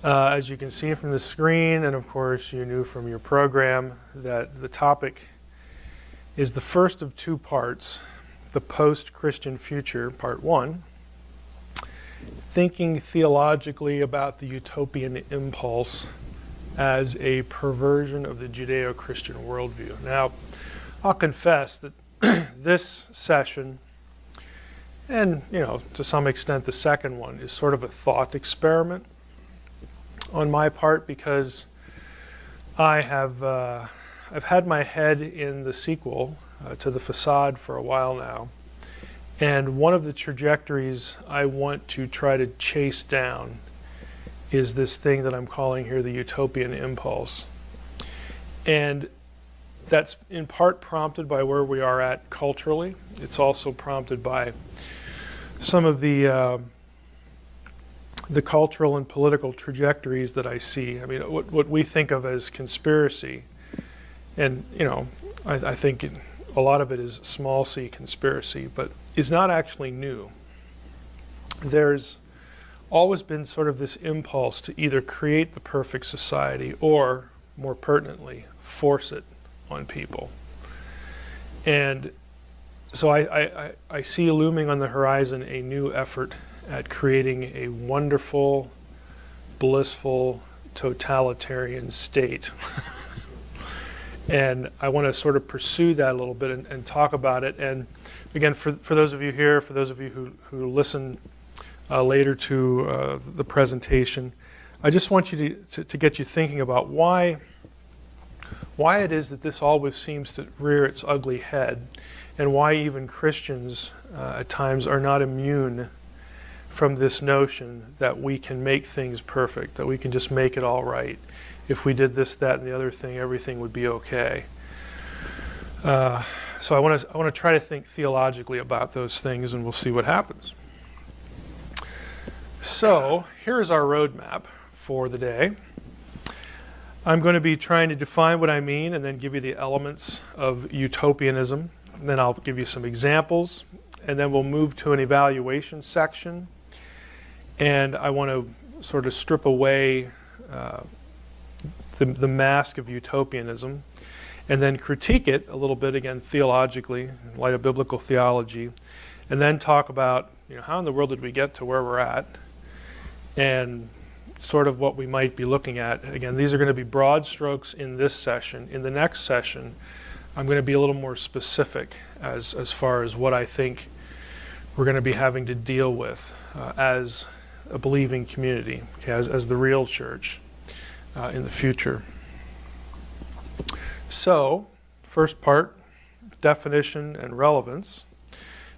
As you can see from the screen, and of course you knew from your program, that the topic is the first of two parts, the post-Christian future, part one, thinking theologically about the utopian impulse as a perversion of the Judeo-Christian worldview. Now, I'll confess that this session, and to some extent the second one, is sort of a thought experiment on my part, because I've had my head in the sequel to The Facade for a while now, and one of the trajectories I want to try to chase down is this thing that I'm calling here the utopian impulse. And that's in part prompted by where we are at culturally. It's also prompted by some of the cultural and political trajectories that I see. I mean, what we think of as conspiracy, and I think a lot of it is small c conspiracy, but is not actually new. There's always been sort of this impulse to either create the perfect society or, more pertinently, force it on people. And so I see looming on the horizon a new effort at creating a wonderful, blissful, totalitarian state. And I want to sort of pursue that a little bit and talk about it. And again, for those of you here, for those of you who listen later to the presentation, I just want you to get you thinking about why it is that this always seems to rear its ugly head, and why even Christians at times are not immune from this notion that we can make things perfect, that we can just make it all right. If we did this, that, and the other thing, everything would be okay. So I want to try to think theologically about those things, and we'll see what happens. So here's our roadmap for the day. I'm going to be trying to define what I mean and then give you the elements of utopianism. And then I'll give you some examples, and then we'll move to an evaluation section. And I want to sort of strip away the mask of utopianism and then critique it a little bit, again, theologically, in light of biblical theology, and then talk about how in the world did we get to where we're at, and sort of what we might be looking at. Again, these are going to be broad strokes in this session. In the next session, I'm going to be a little more specific as far as what I think we're going to be having to deal with as a believing community, okay, as the real church in the future. So, first part, definition and relevance.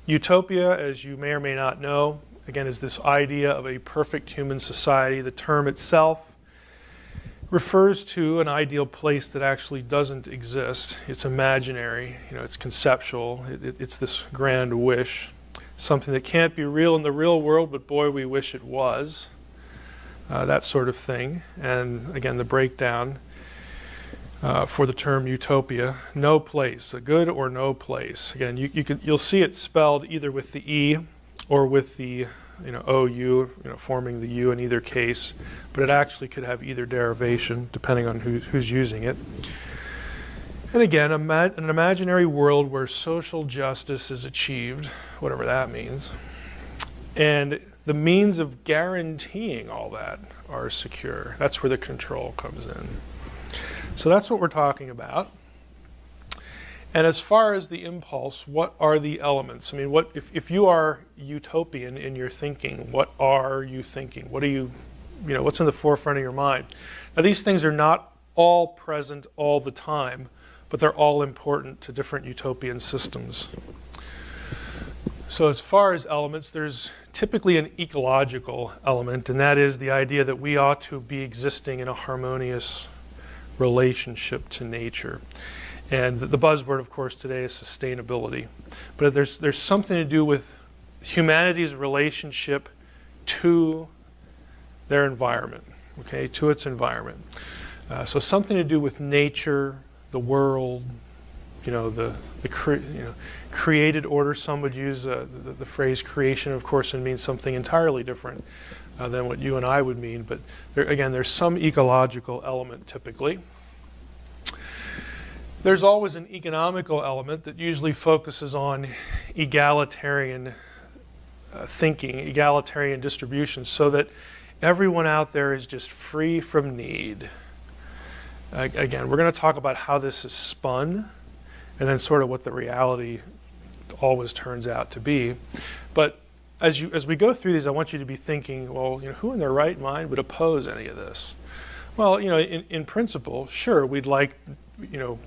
Utopia, as you may or may not know, again, is this idea of a perfect human society. The term itself refers to an ideal place that actually doesn't exist. It's imaginary, it's conceptual, it's this grand wish, something that can't be real in the real world, but boy, we wish it was. That sort of thing. And again, the breakdown for the term utopia, no place, a good or no place. Again, you'll see it spelled either with the E or with the OU, forming the U in either case, but it actually could have either derivation depending on who's using it. And again, an imaginary world where social justice is achieved, whatever that means, and the means of guaranteeing all that are secure. That's where the control comes in. So that's what we're talking about. And as far as the impulse, what are the elements? I mean, if you are utopian in your thinking, what are you thinking? What are what's in the forefront of your mind? Now, these things are not all present all the time, but they're all important to different utopian systems. So as far as elements, there's typically an ecological element, and that is the idea that we ought to be existing in a harmonious relationship to nature. And the buzzword, of course, today is sustainability. But there's something to do with humanity's relationship to their environment, okay, to its environment. So something to do with nature, the world, the created order. Some would use the phrase creation, of course, and means something entirely different. than what you and I would mean. But again, there's some ecological element typically. There's always an economical element that usually focuses on egalitarian thinking, egalitarian distribution, so that everyone out there is just free from need. Again, we're going to talk about how this is spun and then sort of what the reality always turns out to be. But as we go through these, I want you to be thinking, well, who in their right mind would oppose any of this? Well, in principle, sure, we'd like,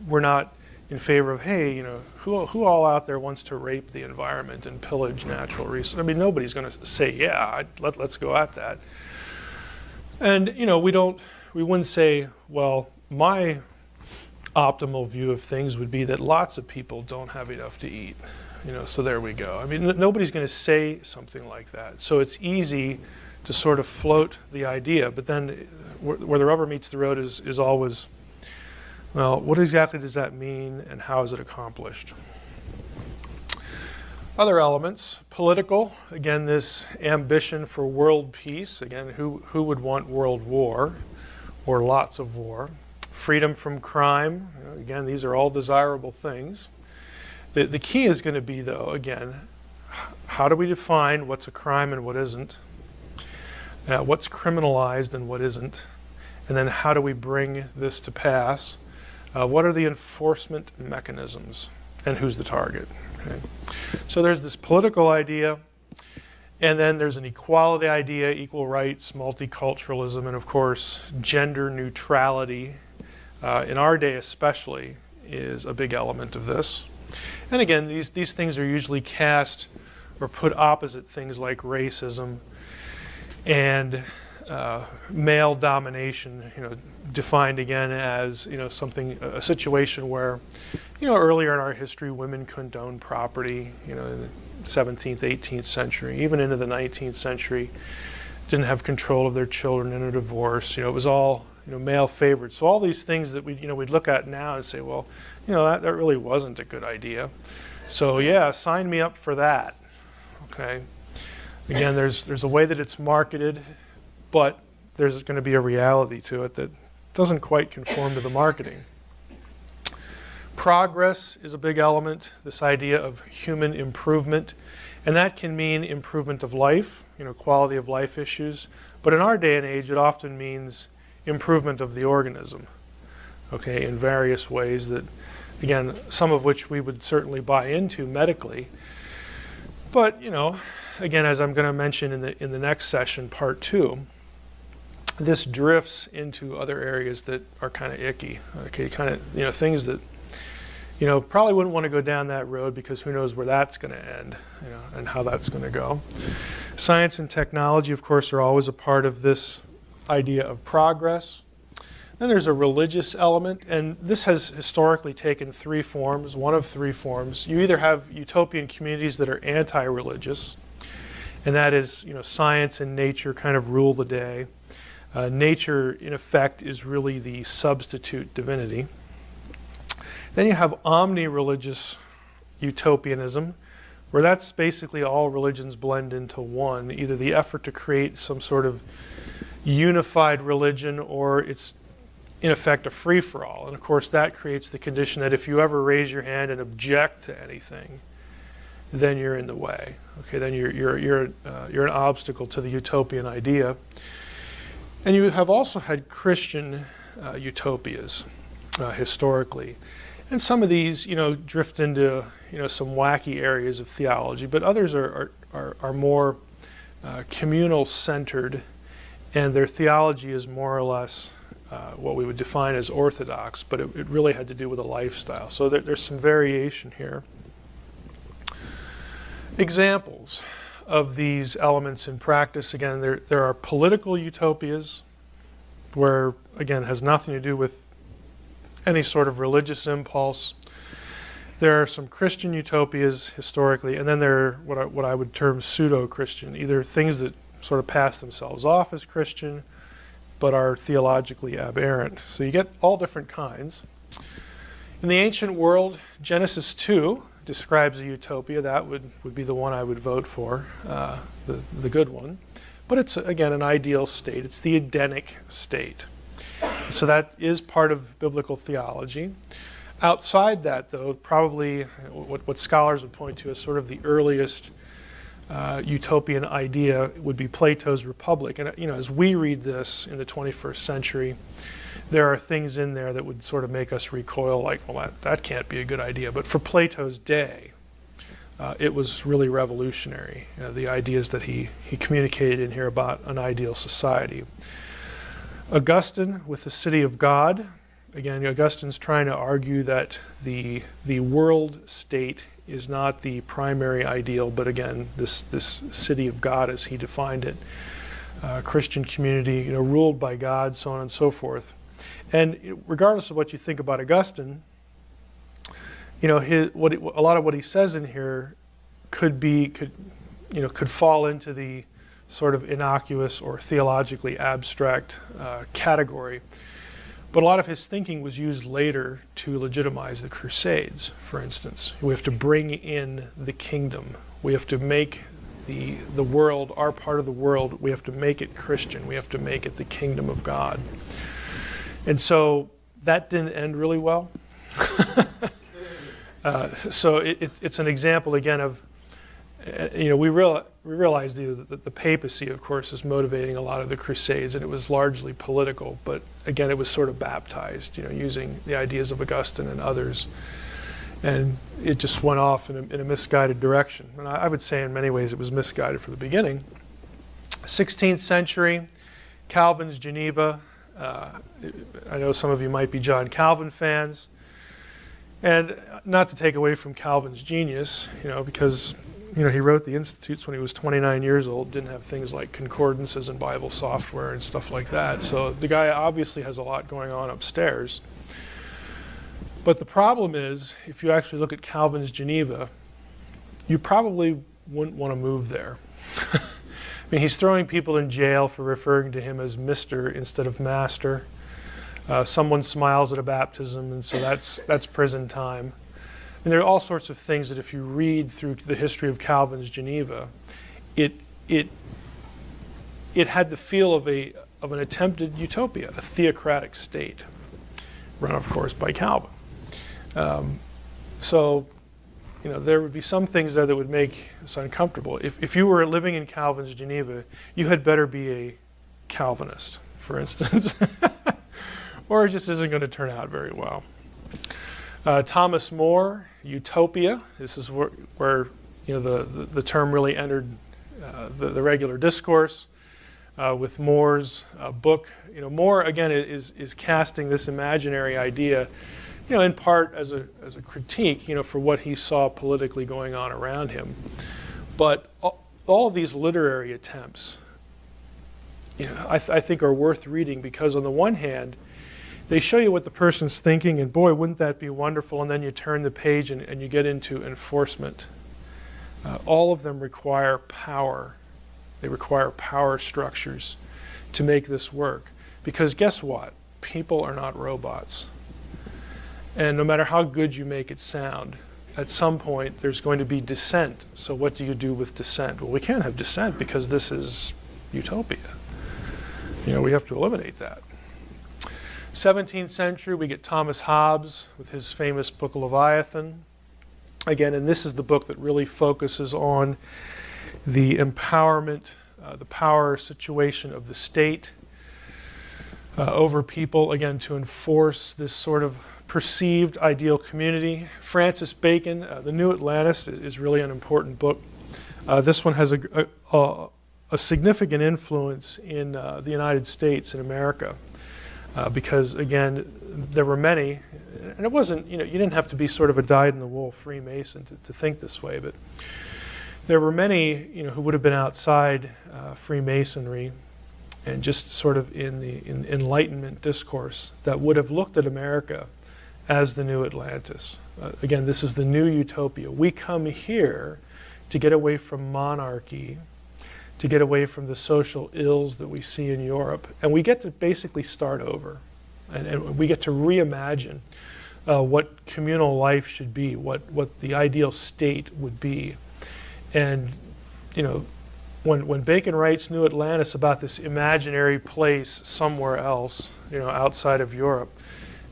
we're not in favor of, hey, who all out there wants to rape the environment and pillage natural resources? I mean, nobody's going to say, yeah, let's go at that. And, we wouldn't say, well, my optimal view of things would be that lots of people don't have enough to eat. So there we go. I mean, nobody's going to say something like that. So it's easy to sort of float the idea, but then where the rubber meets the road is always, well, what exactly does that mean and how is it accomplished? Other elements, political, again, this ambition for world peace, again, who would want world war or lots of war? Freedom from crime, again, these are all desirable things. The key is going to be, though, again, how do we define what's a crime and what isn't? What's criminalized and what isn't? And then how do we bring this to pass? What are the enforcement mechanisms? And who's the target? Okay. So there's this political idea, and then there's an equality idea, equal rights, multiculturalism, and of course, gender neutrality, in our day especially, is a big element of this. And again, these things are usually cast or put opposite things like racism and male domination, defined again as a situation where, earlier in our history, women couldn't own property, in the 17th, 18th century, even into the 19th century, didn't have control of their children in a divorce. It was all male favored. So all these things that we'd look at now and say, well, that really wasn't a good idea. So yeah, sign me up for that. Okay. Again, there's a way that it's marketed, but there's going to be a reality to it that doesn't quite conform to the marketing. Progress is a big element, this idea of human improvement, and that can mean improvement of life, quality of life issues, but in our day and age it often means improvement of the organism, okay, in various ways that, again, some of which we would certainly buy into medically, but, again, as I'm going to mention in the next session, part 2, this drifts into other areas that are kind of icky, okay, kind of, things that, probably wouldn't want to go down that road because who knows where that's going to end, and how that's going to go. Science and technology, of course, are always a part of this idea of progress. Then there's a religious element, and this has historically taken three forms, one of three forms. You either have utopian communities that are anti-religious, and that is, science and nature kind of rule the day. Nature, in effect, is really the substitute divinity. Then you have omni-religious utopianism, where that's basically all religions blend into one, either the effort to create some sort of unified religion or it's in effect a free-for-all. And of course that creates the condition that if you ever raise your hand and object to anything, then you're in the way. Okay, then you're an obstacle to the utopian idea. And you have also had Christian utopias historically. And some of these, drift into, some wacky areas of theology, but others are more communal-centered, and their theology is more or less what we would define as orthodox, but it really had to do with a lifestyle. So there's some variation here. Examples of these elements in practice, again, there are political utopias, where, again, has nothing to do with any sort of religious impulse. There are some Christian utopias historically, and then there are what I would term pseudo-Christian, either things that sort of pass themselves off as Christian, but are theologically aberrant. So you get all different kinds. In the ancient world, Genesis 2 describes a utopia. That would be the one I would vote for, the good one. but it's, again, an ideal state. It's the Edenic state. So that is part of biblical theology. Outside that, though, probably what scholars would point to as sort of the earliest utopian idea would be Plato's Republic. And as we read this in the 21st century, there are things in there that would sort of make us recoil, like, well, that can't be a good idea. But for Plato's day, it was really revolutionary, the ideas that he communicated in here about an ideal society. Augustine with the City of God. Again, Augustine's trying to argue that the world state is not the primary ideal, but again, this city of God as he defined it, Christian community, ruled by God, so on and so forth. And regardless of what you think about Augustine, a lot of what he says in here could fall into the sort of innocuous or theologically abstract category. But a lot of his thinking was used later to legitimize the Crusades, for instance. We have to bring in the kingdom. We have to make the world, our part of the world, we have to make it Christian. We have to make it the kingdom of God. And so that didn't end really well. So it's an example, again, of, we realize that the papacy, of course, is motivating a lot of the Crusades, and it was largely political. But again, it was sort of baptized, using the ideas of Augustine and others. And it just went off in a misguided direction. And I would say in many ways it was misguided from the beginning. 16th century, Calvin's Geneva. I know some of you might be John Calvin fans. And not to take away from Calvin's genius, because he wrote the Institutes when he was 29 years old, didn't have things like concordances and Bible software and stuff like that. So the guy obviously has a lot going on upstairs. But the problem is, if you actually look at Calvin's Geneva, you probably wouldn't want to move there. I mean, he's throwing people in jail for referring to him as Mr. instead of Master. Someone smiles at a baptism, and so that's prison time. And there are all sorts of things that if you read through the history of Calvin's Geneva, it had the feel of an attempted utopia, a theocratic state, run, of course, by Calvin. So there would be some things there that would make us uncomfortable. If you were living in Calvin's Geneva, you had better be a Calvinist, for instance, or it just isn't going to turn out very well. Thomas More, Utopia. This is where the term really entered the regular discourse with More's book. More again is casting this imaginary idea, in part as a critique, for what he saw politically going on around him. But all of these literary attempts, I think are worth reading because on the one hand, they show you what the person's thinking, and boy, wouldn't that be wonderful, and then you turn the page and you get into enforcement. All of them require power. They require power structures to make this work. Because guess what? People are not robots. And no matter how good you make it sound, at some point there's going to be dissent. So what do you do with dissent? Well, we can't have dissent because this is utopia. We have to eliminate that. 17th century, we get Thomas Hobbes with his famous book Leviathan. Again, and this is the book that really focuses on the empowerment, the power situation of the state over people, again, to enforce this sort of perceived ideal community. Francis Bacon, The New Atlantis, is really an important book. This one has a significant influence in the United States and America. Because again, there were many, and it wasn't, you didn't have to be sort of a dyed-in-the-wool Freemason to think this way, but there were many, who would have been outside Freemasonry and just sort of in the Enlightenment discourse that would have looked at America as the new Atlantis. Again, this is the new utopia. We come here to get away from monarchy, to get away from the social ills that we see in Europe. And we get to basically start over. And we get to reimagine what communal life should be, what the ideal state would be. And, When Bacon writes New Atlantis about this imaginary place somewhere else, outside of Europe,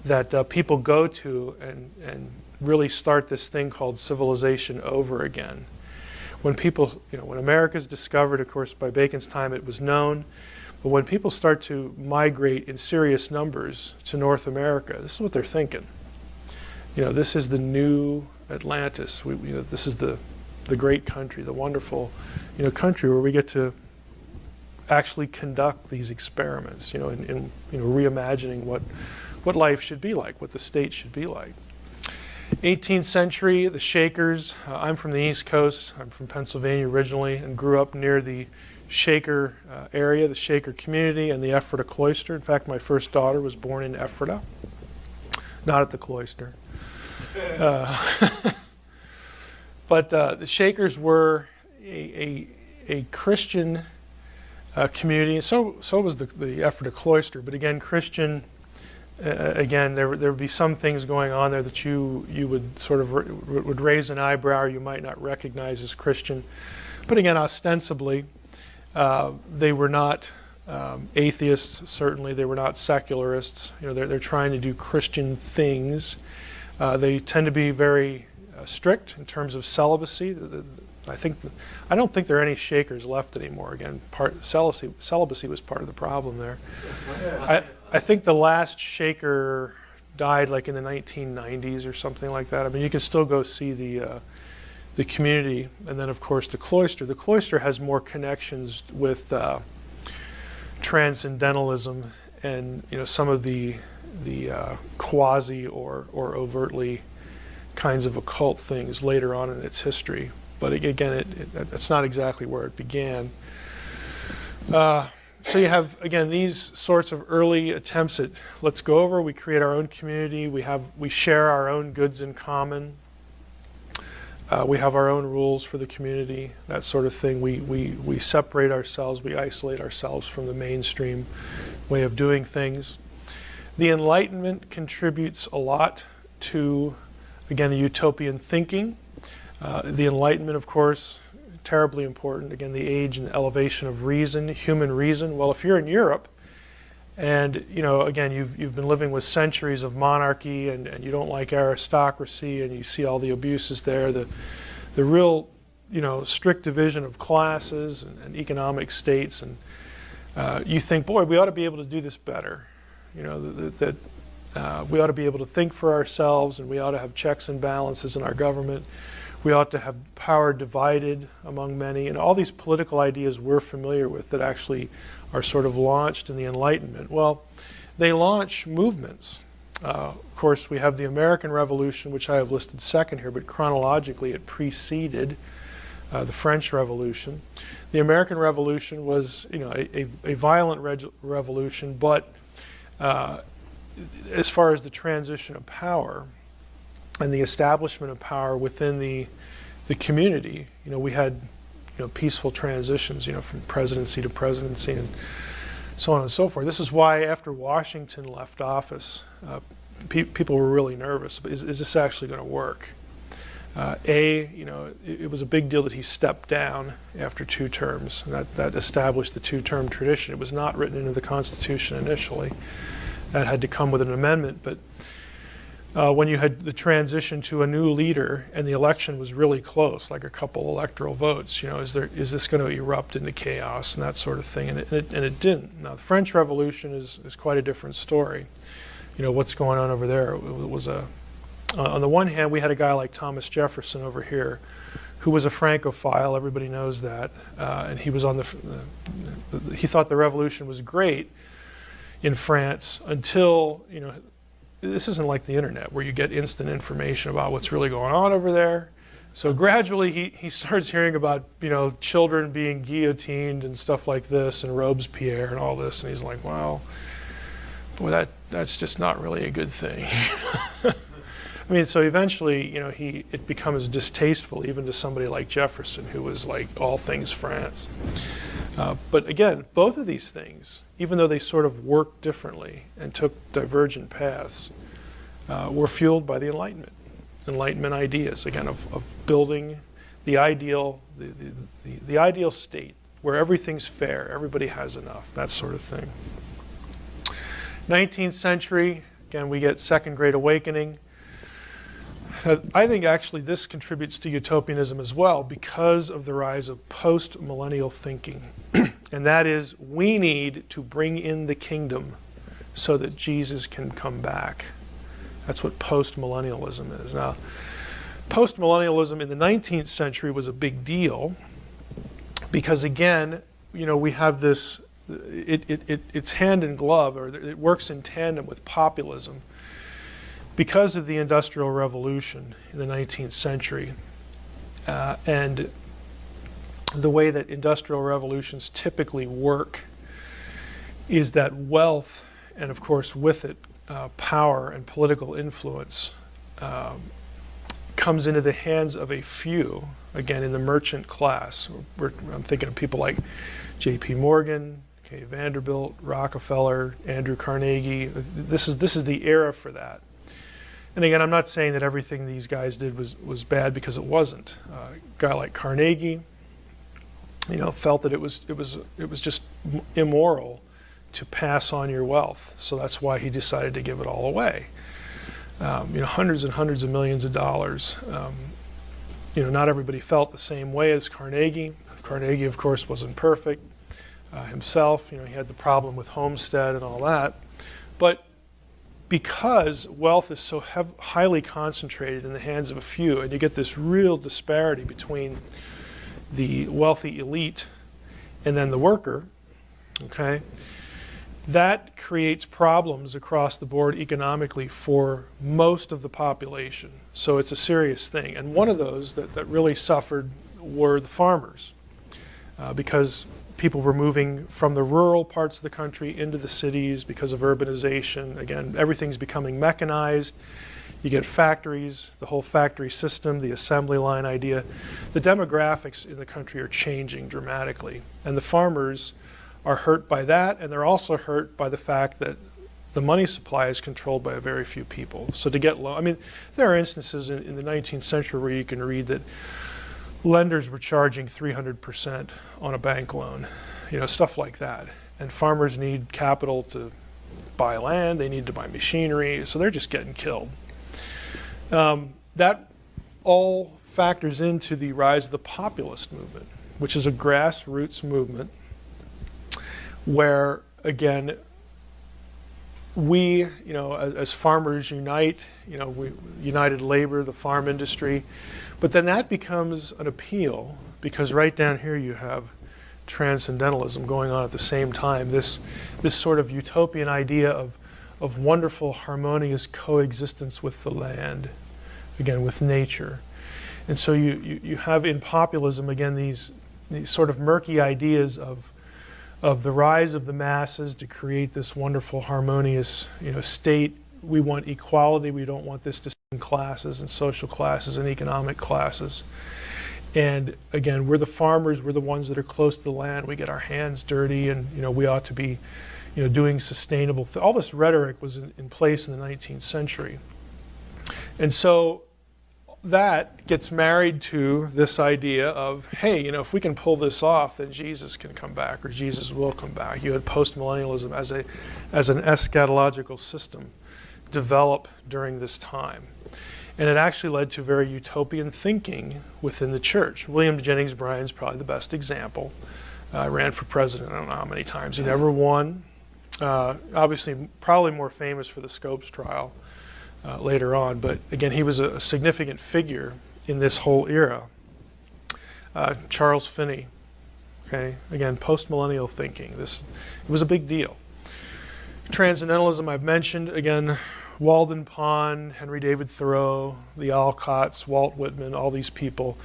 that people go to and really start this thing called civilization over again. When people, when America's discovered, of course, by Bacon's time it was known, but when people start to migrate in serious numbers to North America, this is what they're thinking. This is the new Atlantis. This is the great country, the wonderful, country where we get to actually conduct these experiments, in reimagining what life should be like, what the state should be like. 18th century, the Shakers. I'm from the East Coast. I'm from Pennsylvania originally and grew up near the Shaker area, the Shaker community, and the Ephrata Cloister. In fact, my first daughter was born in Ephrata, not at the cloister. But the Shakers were a Christian community. So was the Ephrata Cloister. But again, Christian. Again, there would be some things going on there that you would sort of would raise an eyebrow, or you might not recognize as Christian. But again, ostensibly, they were not atheists. Certainly, they were not secularists. They're trying to do Christian things. They tend to be very strict in terms of celibacy. I don't think there are any Shakers left anymore. Again, celibacy was part of the problem there. I think the last Shaker died like in the 1990s or something like that. I mean, you can still go see the community, and then of course the cloister. The cloister has more connections with transcendentalism and some of the quasi or overtly kinds of occult things later on in its history. But again, that's not exactly where it began. So you have, again, these sorts of early attempts at, let's go over, we create our own community, we share our own goods in common, we have our own rules for the community, that sort of thing. We separate ourselves, we isolate ourselves from the mainstream way of doing things. The Enlightenment contributes a lot to, again, a utopian thinking. The Enlightenment, of course, terribly important. Again, the age and elevation of reason, human reason. Well, if you're in Europe and, again, you've been living with centuries of monarchy and you don't like aristocracy and you see all the abuses there, the real, strict division of classes and economic states, and you think, boy, we ought to be able to do this better. That we ought to be able to think for ourselves, and we ought to have checks and balances in our government. We ought to have power divided among many, and all these political ideas we're familiar with that actually are sort of launched in the Enlightenment. Well, they launch movements. Of course, we have the American Revolution, which I have listed second here, but chronologically it preceded the French Revolution. The American Revolution was, a violent revolution, but as far as the transition of power and the establishment of power within the community, we had peaceful transitions, from presidency to presidency and so on and so forth. This is why after Washington left office, people were really nervous. Is this actually going to work? It was a big deal that he stepped down after 2 terms. And that established the 2-term tradition. It was not written into the Constitution initially. That had to come with an amendment, but when you had the transition to a new leader and the election was really close, like a couple electoral votes, is this going to erupt into chaos and that sort of thing? And it didn't. Now, the French Revolution is quite a different story. What's going on over there? It was on the one hand, we had a guy like Thomas Jefferson over here, who was a Francophile. Everybody knows that, and he was on he thought the revolution was great in France until, this isn't like the internet where you get instant information about what's really going on over there. So gradually he starts hearing about, children being guillotined and stuff like this, and Robespierre and all this, and he's like, wow, boy, that's just not really a good thing. I mean, so eventually, it becomes distasteful even to somebody like Jefferson, who was like all things France. But again, both of these things, even though they sort of worked differently and took divergent paths, were fueled by the Enlightenment ideas, again, of building the ideal, the ideal state, where everything's fair, everybody has enough, that sort of thing. 19th century, again, we get Second Great Awakening. I think actually this contributes to utopianism as well because of the rise of post-millennial thinking. And that is, we need to bring in the kingdom so that Jesus can come back. That's what post-millennialism is. Now, post-millennialism in the 19th century was a big deal because, again, we have this, it's hand in glove, or it works in tandem with populism. Because of the Industrial Revolution in the 19th century and the way that industrial revolutions typically work is that wealth, and of course with it power and political influence, comes into the hands of a few, again in the merchant class. I'm thinking of people like J.P. Morgan, Vanderbilt, Rockefeller, Andrew Carnegie. This is the era for that. And again, I'm not saying that everything these guys did was bad, because it wasn't. A guy like Carnegie, felt that it was just immoral to pass on your wealth. So that's why he decided to give it all away. Hundreds and hundreds of millions of dollars. Not everybody felt the same way as Carnegie. Carnegie, of course, wasn't perfect himself. He had the problem with Homestead and all that. But because wealth is so highly concentrated in the hands of a few, and you get this real disparity between the wealthy elite and then the worker, okay, that creates problems across the board economically for most of the population. So it's a serious thing. And one of those that really suffered were the farmers, because people were moving from the rural parts of the country into the cities because of urbanization. Again, everything's becoming mechanized. You get factories, the whole factory system, the assembly line idea. The demographics in the country are changing dramatically. And the farmers are hurt by that, and they're also hurt by the fact that the money supply is controlled by a very few people. So to get loan, there are instances in the 19th century where you can read that lenders were charging 300% on a bank loan, stuff like that. And farmers need capital to buy land, they need to buy machinery, so they're just getting killed. That all factors into the rise of the populist movement, which is a grassroots movement where, again, we, as farmers unite, we united labor, the farm industry, but then that becomes an appeal, because right down here you have transcendentalism going on at the same time, this sort of utopian idea of wonderful, harmonious coexistence with the land, again, with nature. And so you have in populism, again, these sort of murky ideas of the rise of the masses to create this wonderful, harmonious, state. We want equality. We don't want this distinct classes and social classes and economic classes. And again, we're the farmers. We're the ones that are close to the land. We get our hands dirty, and we ought to be, doing sustainable. All this rhetoric was in place in the 19th century, and so that gets married to this idea of, hey, if we can pull this off, then Jesus can come back, or Jesus will come back. You had postmillennialism as an eschatological system develop during this time. And it actually led to very utopian thinking within the church. William Jennings Bryan's probably the best example. Ran for president, I don't know how many times. He never won. Obviously, probably more famous for the Scopes trial later on. But again, he was a significant figure in this whole era. Charles Finney, okay? Again, post-millennial thinking. It was a big deal. Transcendentalism I've mentioned. Again, Walden Pond, Henry David Thoreau, the Alcotts, Walt Whitman, all these people.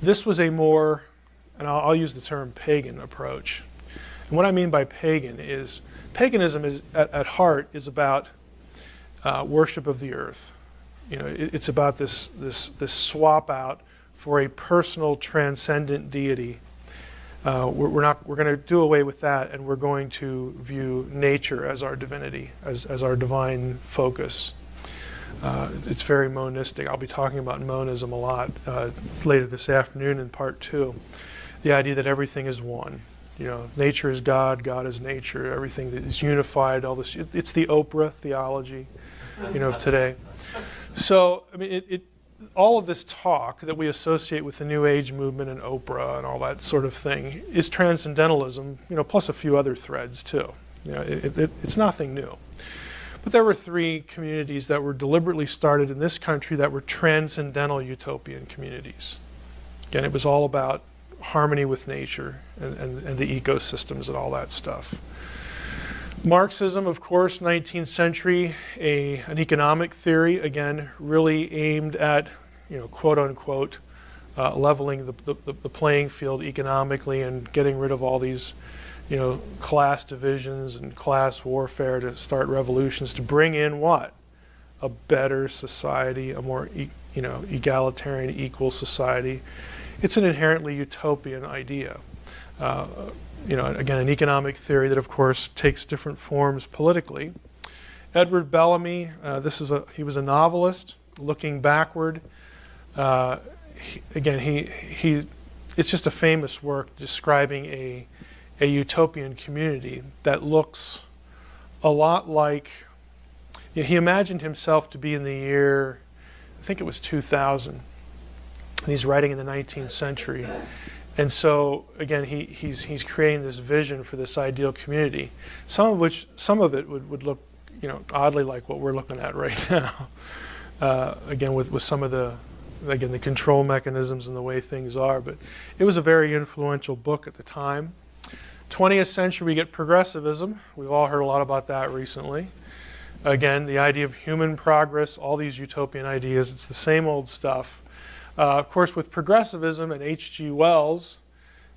This was a more, and I'll use the term pagan approach. And what I mean by pagan is, paganism is at heart is about worship of the earth. It's about this swap out for a personal transcendent deity. We're going to do away with that, and we're going to view nature as our divinity, as our divine focus. It's very monistic. I'll be talking about monism a lot later this afternoon in part 2. The idea that everything is one. nature is God, God is nature, everything that is unified, all this. It's the Oprah theology, of today. So, I mean, all of this talk that we associate with the New Age movement and Oprah and all that sort of thing is transcendentalism, plus a few other threads too. It's nothing new. But there were three communities that were deliberately started in this country that were transcendental utopian communities. Again, it was all about harmony with nature and the ecosystems and all that stuff. Marxism, of course, 19th century, an economic theory, again, really aimed at, quote unquote, leveling the playing field economically and getting rid of all these, class divisions and class warfare to start revolutions to bring in what? A better society, a more, egalitarian, equal society. It's an inherently utopian idea. Again, an economic theory that, of course, takes different forms politically. Edward Bellamy, he was a novelist looking backward. It's just a famous work describing a utopian community that looks a lot like, he imagined himself to be in the year, I think it was 2000. And he's writing in the 19th century. And so, again, he's creating this vision for this ideal community, some of it would look, oddly like what we're looking at right now. Again, with some of the control mechanisms and the way things are. But it was a very influential book at the time. 20th century, we get progressivism. We've all heard a lot about that recently. Again, the idea of human progress, all these utopian ideas, it's the same old stuff. Of course, with progressivism and H.G. Wells,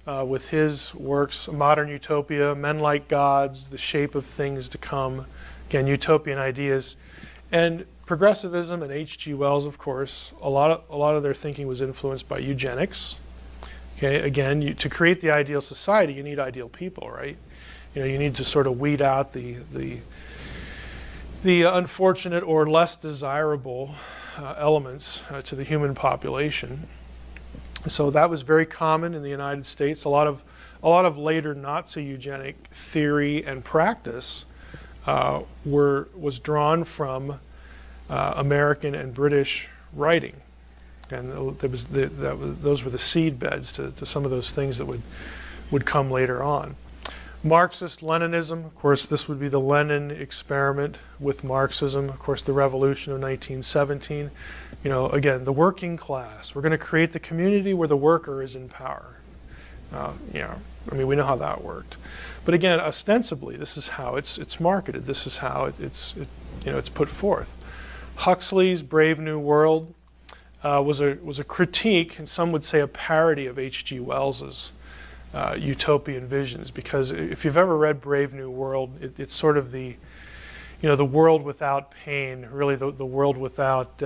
with his works, Modern Utopia, Men Like Gods, The Shape of Things to Come, again, utopian ideas. And progressivism and H.G. Wells, of course, a lot of their thinking was influenced by eugenics. Okay, again, to create the ideal society, you need ideal people, right? You need to sort of weed out the unfortunate or less desirable elements to the human population. So that was very common in the United States. A lot of later Nazi eugenic theory and practice was drawn from American and British writing, and those were the seed beds to some of those things that would come later on. Marxist Leninism, of course, this would be the Lenin experiment with Marxism. Of course, the revolution of 1917. Again, the working class. We're going to create the community where the worker is in power. We know how that worked. But again, ostensibly, this is how it's marketed. This is how it's put forth. Huxley's Brave New World was a critique, and some would say a parody of H.G. Wells's utopian visions, because if you've ever read Brave New World, it's sort of the world without pain, really the world without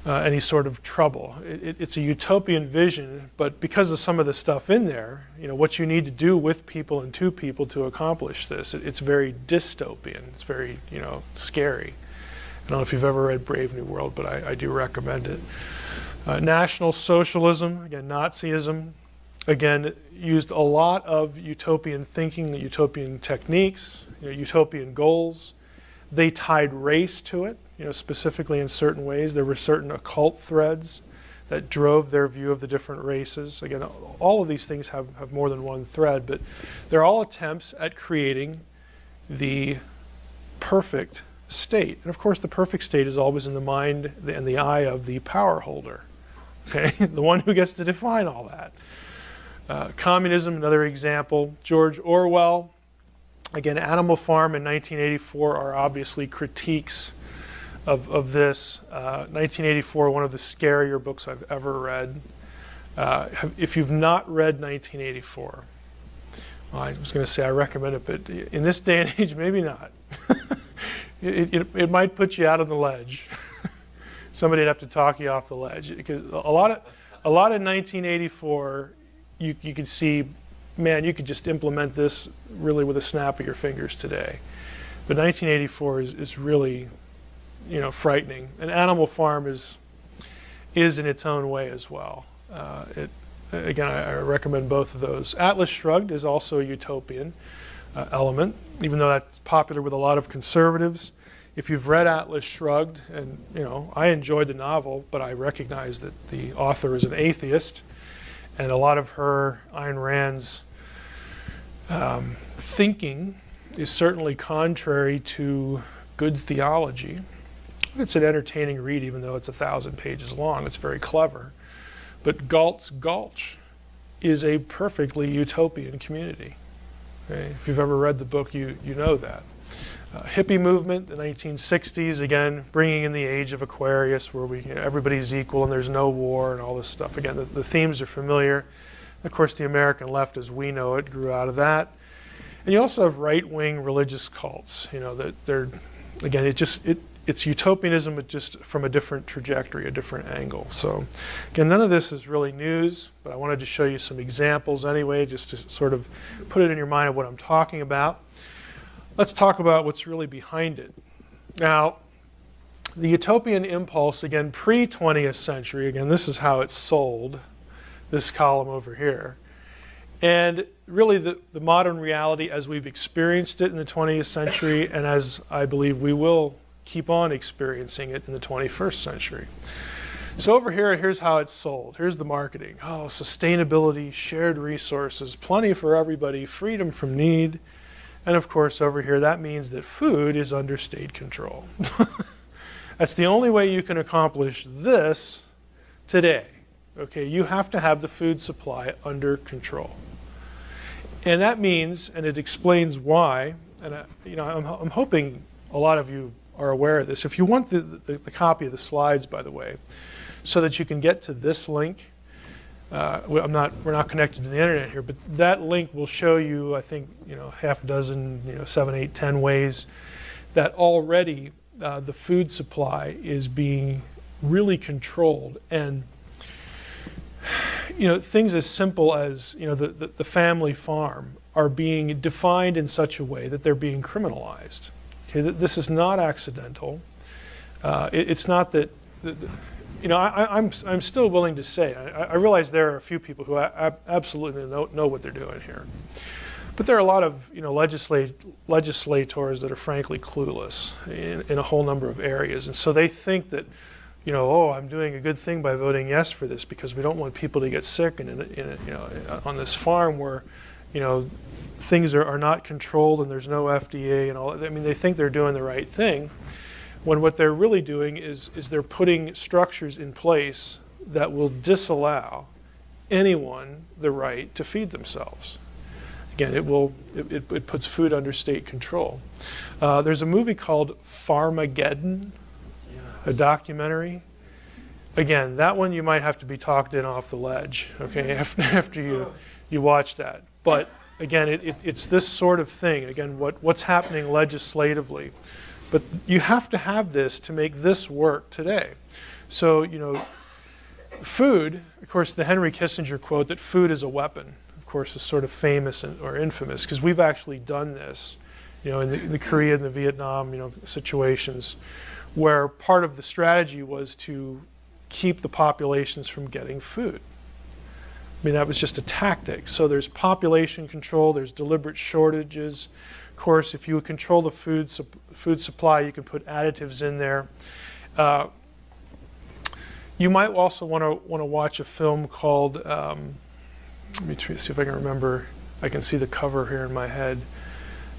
any sort of trouble. It's a utopian vision, but because of some of the stuff in there, what you need to do with people and to people to accomplish this, it's very dystopian. It's very, scary. I don't know if you've ever read Brave New World, but I do recommend it. National Socialism, again, Nazism, again, used a lot of utopian thinking, utopian techniques, utopian goals. They tied race to it, specifically in certain ways. There were certain occult threads that drove their view of the different races. Again, all of these things have more than one thread, but they're all attempts at creating the perfect state. And of course, the perfect state is always in the mind and the eye of the power holder, okay? The one who gets to define all that. Communism, another example. George Orwell, again, Animal Farm and 1984 are obviously critiques of this. 1984, one of the scarier books I've ever read. If you've not read 1984, well, I was going to say I recommend it, but in this day and age, maybe not. It might put you out on the ledge. Somebody would have to talk you off the ledge, because a lot of 1984. You could see, man, you could just implement this really with a snap of your fingers today. But 1984 is really, frightening. And Animal Farm is in its own way as well. again, I recommend both of those. Atlas Shrugged is also a utopian element, even though that's popular with a lot of conservatives. If you've read Atlas Shrugged, and I enjoyed the novel, but I recognize that the author is an atheist, and a lot of her, Ayn Rand's, thinking is certainly contrary to good theology. It's an entertaining read, even though it's 1,000 pages long. It's very clever. But Galt's Gulch is a perfectly utopian community. Okay? If you've ever read the book, you know that. Hippie movement, the 1960s, again, bringing in the age of Aquarius, where everybody's equal and there's no war and all this stuff. Again, the themes are familiar. Of course, the American left, as we know it, grew out of that. And you also have right-wing religious cults. That they're, again, it's utopianism, but just from a different trajectory, a different angle. So, again, none of this is really news, but I wanted to show you some examples anyway, just to sort of put it in your mind of what I'm talking about. Let's talk about what's really behind it. Now, the utopian impulse, again, pre-20th century, again, this is how it's sold, this column over here. And really the modern reality as we've experienced it in the 20th century, and as I believe we will keep on experiencing it in the 21st century. So over here, here's how it's sold. Here's the marketing. Oh, sustainability, shared resources, plenty for everybody, freedom from need. And of course, over here, that means that food is under state control. That's the only way you can accomplish this today. Okay, you have to have the food supply under control. And that means, and it explains why, and I'm hoping a lot of you are aware of this. If you want the copy of the slides, by the way, so that you can get to this link, we're not connected to the internet here, but that link will show you, I think, half a dozen, 7, 8, 10 ways that already the food supply is being really controlled. And things as simple as the family farm are being defined in such a way that they're being criminalized. Okay, this is not accidental. It's not that. I'm still willing to say, I realize there are a few people who absolutely know what they're doing here. But there are a lot of legislators that are frankly clueless in a whole number of areas. And so they think that, I'm doing a good thing by voting yes for this because we don't want people to get sick on this farm where, things are not controlled and there's no FDA and all. I mean, they think they're doing the right thing, when what they're really doing is they're putting structures in place that will disallow anyone the right to feed themselves. Again, it puts food under state control. There's a movie called Farmageddon, a documentary. Again, that one you might have to be talked in off the ledge, okay, after you watch that. But again, it's this sort of thing. Again, what's happening legislatively. But you have to have this to make this work today. So, food, of course, the Henry Kissinger quote that food is a weapon, of course, is sort of famous or infamous because we've actually done this, in the Korea and the Vietnam, situations where part of the strategy was to keep the populations from getting food. I mean, that was just a tactic. So there's population control, there's deliberate shortages. Of course, if you control the food supply, you can put additives in there. You might also want to watch a film called, let me see if I can remember, I can see the cover here in my head,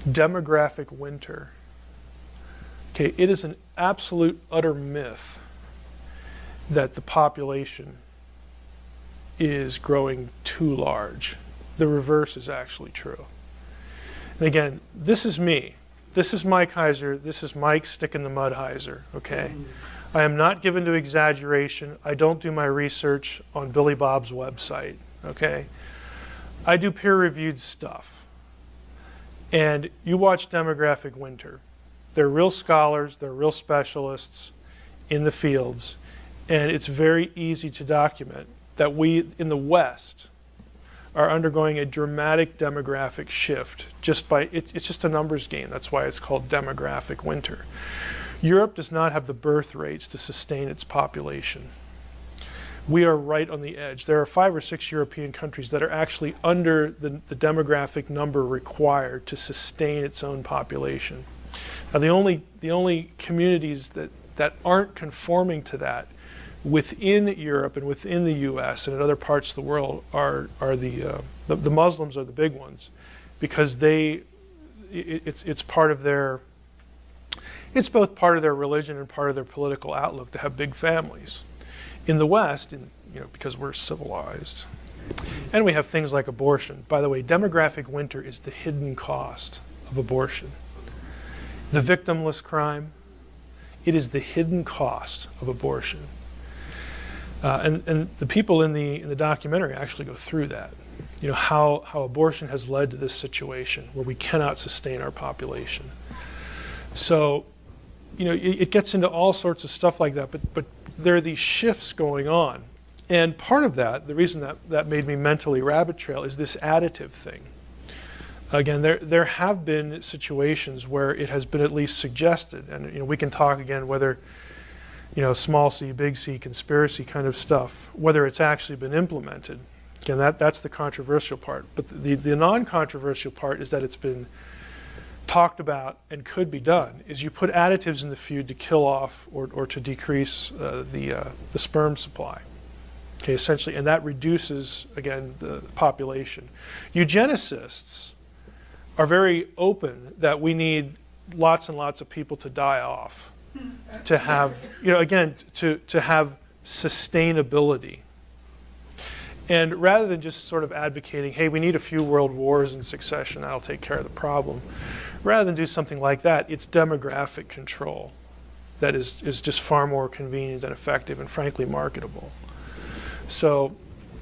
Demographic Winter. Okay, it is an absolute utter myth that the population is growing too large. The reverse is actually true. And again, this is me. This is Mike Heiser. This is Mike Stick in the Mud Heiser, okay? I am not given to exaggeration. I don't do my research on Billy Bob's website, okay? I do peer-reviewed stuff. And you watch Demographic Winter. They're real scholars. They're real specialists in the fields. And it's very easy to document that we, in the West, are undergoing a dramatic demographic shift just by, it's just a numbers game. That's why it's called Demographic Winter. Europe does not have the birth rates to sustain its population. We are right on the edge. There are 5 or 6 European countries that are actually under the demographic number required to sustain its own population. Now, the only communities that aren't conforming to that within Europe and within the U.S. and in other parts of the world are the Muslims are the big ones, because it's part of their, it's both part of their religion and part of their political outlook to have big families. In the West, because we're civilized, and we have things like abortion. By the way, demographic winter is the hidden cost of abortion. The victimless crime, it is the hidden cost of abortion. And the people in the documentary actually go through that. How abortion has led to this situation where we cannot sustain our population. So, it gets into all sorts of stuff like that, but there are these shifts going on. And part of that, the reason that made me mentally rabbit trail, is this additive thing. Again, there have been situations where it has been at least suggested, and we can talk again whether, small c, big C, conspiracy kind of stuff, whether it's actually been implemented. Again, that's the controversial part. But the non-controversial part is that it's been talked about and could be done, is you put additives in the food to kill off or to decrease the sperm supply. Okay, essentially, and that reduces, again, the population. Eugenicists are very open that we need lots and lots of people to die off to have, again, to have sustainability. And rather than just sort of advocating, hey, we need a few world wars in succession, that'll take care of the problem, rather than do something like that, it's demographic control that is just far more convenient and effective and frankly marketable. So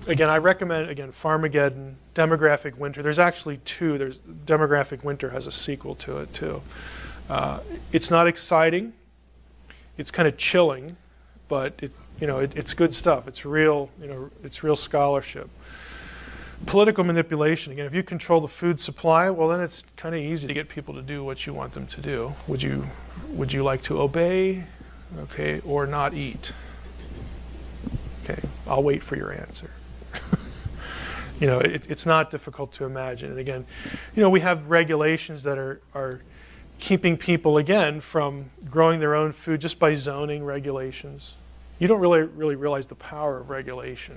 again, I recommend, Farmageddon, Demographic Winter. There's actually 2. Demographic Winter has a sequel to it too. It's not exciting. It's kind of chilling, but it's good stuff. It's real, it's real scholarship. Political manipulation. Again, if you control the food supply, well, then it's kind of easy to get people to do what you want them to do. Would you like to obey, okay, or not eat? Okay, I'll wait for your answer. It's not difficult to imagine. And again, we have regulations that are keeping people, again, from growing their own food just by zoning regulations. You don't really realize the power of regulation.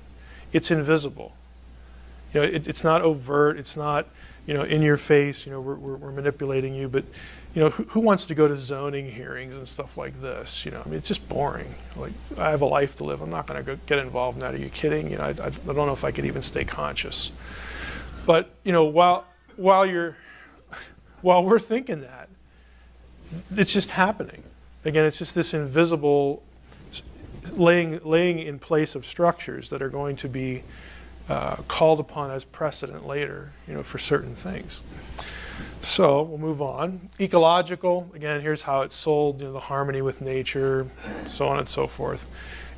It's invisible. It's not overt. It's not, in your face. We're manipulating you. But, who wants to go to zoning hearings and stuff like this? It's just boring. Like, I have a life to live. I'm not going to get involved in that. Are you kidding? I don't know if I could even stay conscious. But, while we're thinking that, it's just happening. Again, it's just this invisible laying in place of structures that are going to be called upon as precedent later, for certain things. So we'll move on. Ecological, again, here's how it's sold, the harmony with nature, so on and so forth.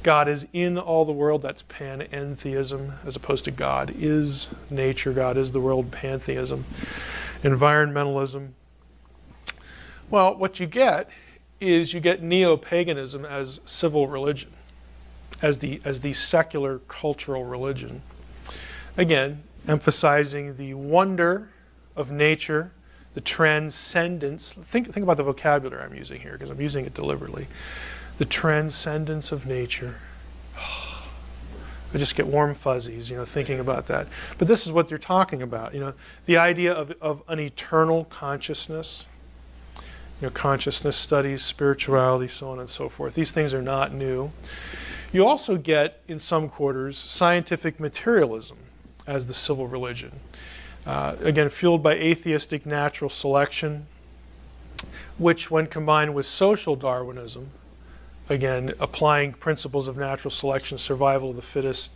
God is in all the world, that's panentheism, as opposed to God is nature, God is the world, pantheism. Environmentalism. Well, what you get is you get neo-paganism as civil religion, as the secular cultural religion. Again, emphasizing the wonder of nature, the transcendence. Think about the vocabulary I'm using here, because I'm using it deliberately. The transcendence of nature. I just get warm fuzzies, thinking about that. But this is what they're talking about, the idea of an eternal consciousness. Consciousness studies, spirituality, so on and so forth. These things are not new. You also get, in some quarters, scientific materialism as the civil religion. Again, fueled by atheistic natural selection, which when combined with social Darwinism, again, applying principles of natural selection, survival of the fittest,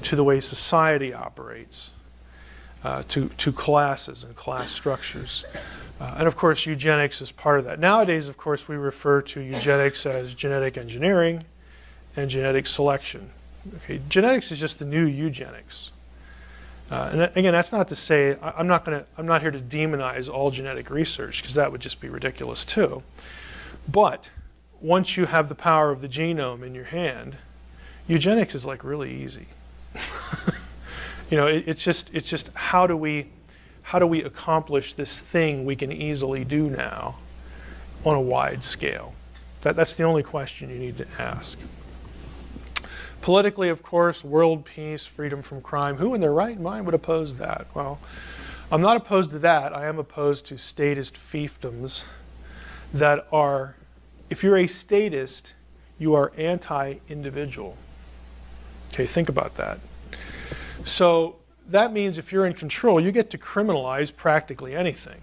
to the way society operates, to classes and class structures. And of course, eugenics is part of that. Nowadays, of course, we refer to eugenics as genetic engineering and genetic selection. Okay, genetics is just the new eugenics. And again, that's not to say I'm not here to demonize all genetic research, because that would just be ridiculous too. But once you have the power of the genome in your hand, Eugenics is like really easy. It's just how do we accomplish this thing we can easily do now on a wide scale? That's the only question you need to ask. Politically, of course, world peace, freedom from crime. Who in their right mind would oppose that? Well, I'm not opposed to that. I am opposed to statist fiefdoms that are, if you're a statist, you are anti-individual. Okay, think about that. So that means if you're in control, you get to criminalize practically anything.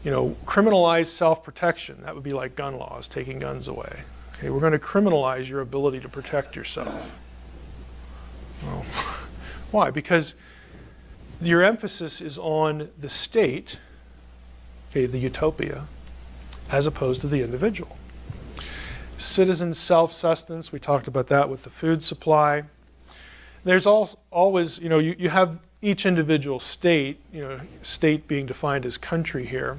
Criminalize self-protection. That would be like gun laws, taking guns away. Okay, we're going to criminalize your ability to protect yourself. Well, why? Because your emphasis is on the state, okay, the utopia, as opposed to the individual. Citizen self-sustenance, we talked about that with the food supply. There's always, you have each individual state, state being defined as country here,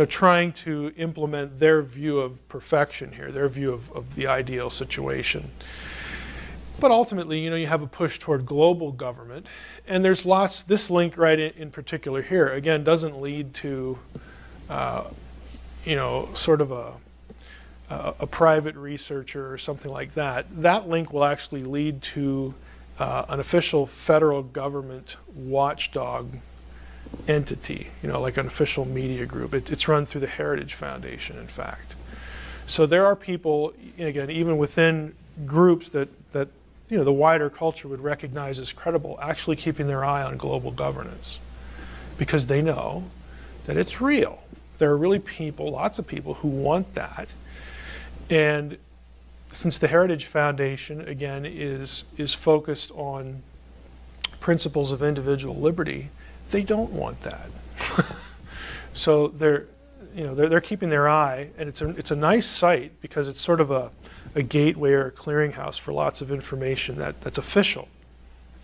trying to implement their view of perfection here, their view of the ideal situation. But ultimately, you have a push toward global government, and there's lots, this link right in particular here, again, doesn't lead to, sort of a private researcher or something like that. That link will actually lead to an official federal government watchdog entity, like an official media group. It's run through the Heritage Foundation, in fact. So there are people, again, even within groups that the wider culture would recognize as credible, actually keeping their eye on global governance, because they know that it's real. There are really people, lots of people, who want that. And since the Heritage Foundation, again, is focused on principles of individual liberty, they don't want that. So they're keeping their eye, and it's a nice site because it's sort of a gateway or a clearinghouse for lots of information that's official,